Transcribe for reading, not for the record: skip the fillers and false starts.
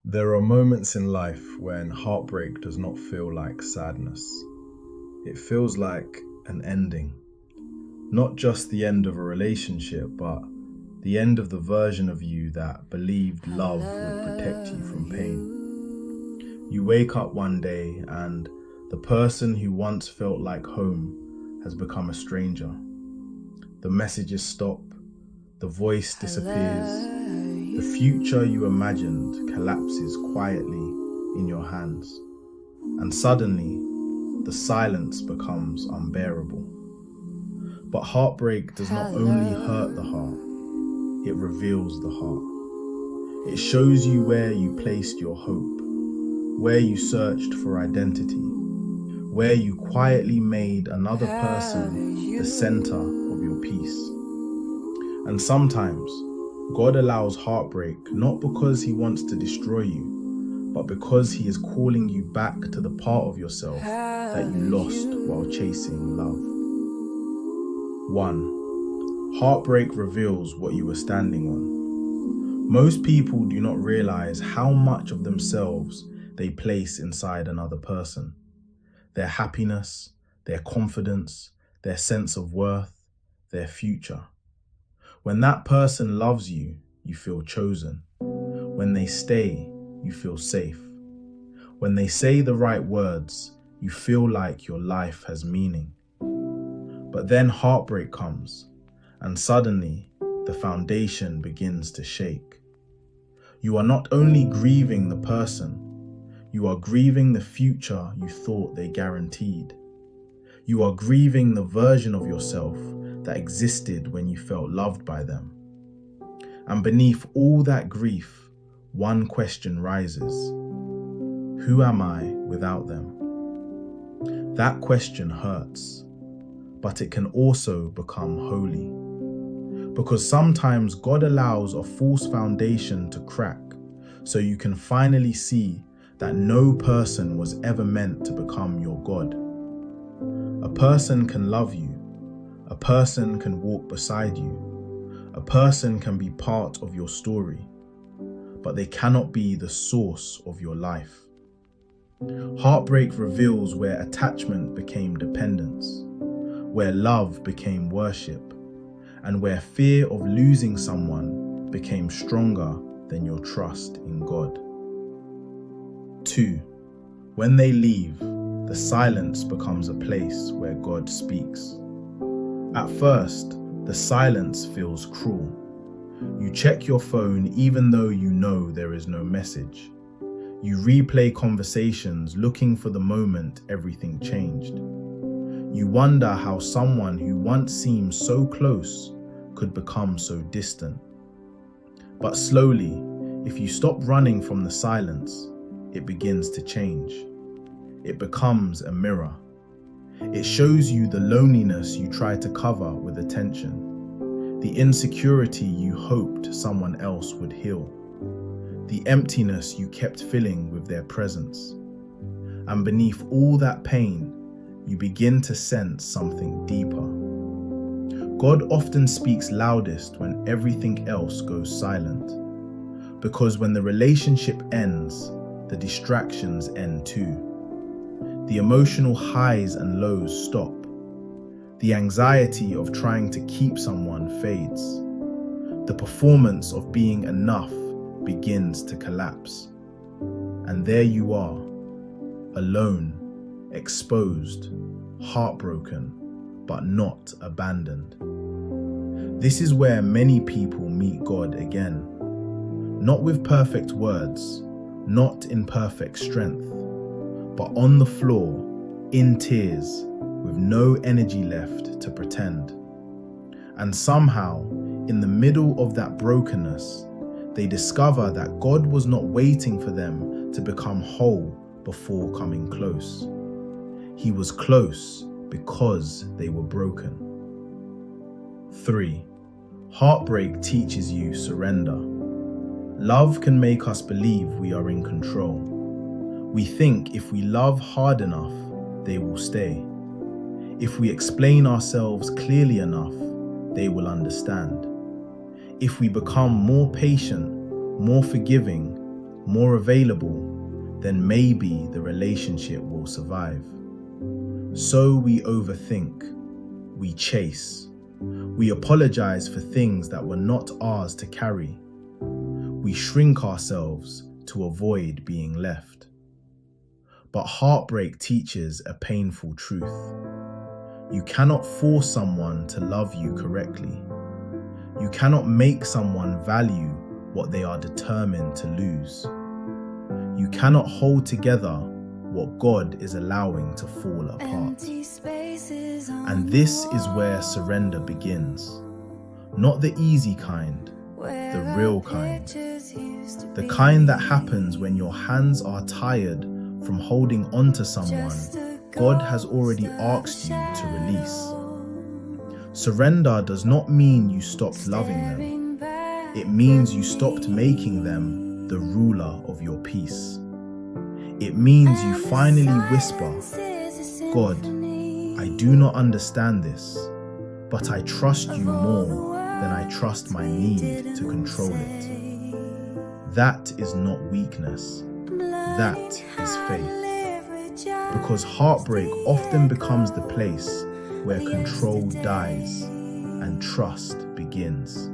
There are moments in life when heartbreak does not feel like sadness. It feels like an ending. Not just the end of a relationship, but the end of the version of you that believed love would protect you from pain. You wake up one day and the person who once felt like home has become a stranger. The messages stop, the voice disappears, the future you imagined collapses quietly in your hands, and suddenly the silence becomes unbearable. But heartbreak does not only hurt the heart, it reveals the heart. It shows you where you placed your hope, where you searched for identity, where you quietly made another person the center of your peace. And sometimes God allows heartbreak not because he wants to destroy you, but because he is calling you back to the part of yourself that you lost while chasing love. 1. Heartbreak reveals what you were standing on. Most people do not realize how much of themselves they place inside another person. Their happiness, their confidence, their sense of worth, their future. When that person loves you, you feel chosen. When they stay, you feel safe. When they say the right words, you feel like your life has meaning. But then heartbreak comes, and suddenly the foundation begins to shake. You are not only grieving the person, you are grieving the future you thought they guaranteed. You are grieving the version of yourself that existed when you felt loved by them. And beneath all that grief, one question rises: who am I without them? That question hurts, but it can also become holy. Because sometimes God allows a false foundation to crack so you can finally see that no person was ever meant to become your God. A person can love you. A person can walk beside you. A person can be part of your story, but they cannot be the source of your life. Heartbreak reveals where attachment became dependence, where love became worship, and where fear of losing someone became stronger than your trust in God. 2. When they leave, the silence becomes a place where God speaks. At first, the silence feels cruel. You check your phone even though you know there is no message. You replay conversations looking for the moment everything changed. You wonder how someone who once seemed so close could become so distant. But slowly, if you stop running from the silence, it begins to change. It becomes a mirror. It shows you the loneliness you tried to cover with attention, the insecurity you hoped someone else would heal, the emptiness you kept filling with their presence. And beneath all that pain, you begin to sense something deeper. God often speaks loudest when everything else goes silent, because when the relationship ends, the distractions end too. The emotional highs and lows stop. The anxiety of trying to keep someone fades. The performance of being enough begins to collapse. And there you are, alone, exposed, heartbroken, but not abandoned. This is where many people meet God again. Not with perfect words, not in perfect strength, but on the floor, in tears, with no energy left to pretend. And somehow, in the middle of that brokenness, they discover that God was not waiting for them to become whole before coming close. He was close because they were broken. 3. Heartbreak teaches you surrender. Love can make us believe we are in control. We think if we love hard enough, they will stay. If we explain ourselves clearly enough, they will understand. If we become more patient, more forgiving, more available, then maybe the relationship will survive. So we overthink, we chase, we apologize for things that were not ours to carry. We shrink ourselves to avoid being left. But heartbreak teaches a painful truth. You cannot force someone to love you correctly. You cannot make someone value what they are determined to lose. You cannot hold together what God is allowing to fall apart. And this is where surrender begins. Not the easy kind, the real kind. The kind that happens when your hands are tired from holding on to someone God has already asked you to release. Surrender does not mean you stopped loving them. It means you stopped making them the ruler of your peace. It means you finally whisper, God, I do not understand this, but I trust you more than I trust my need to control it. That is not weakness. That is faith. Because heartbreak often becomes the place where control dies and trust begins.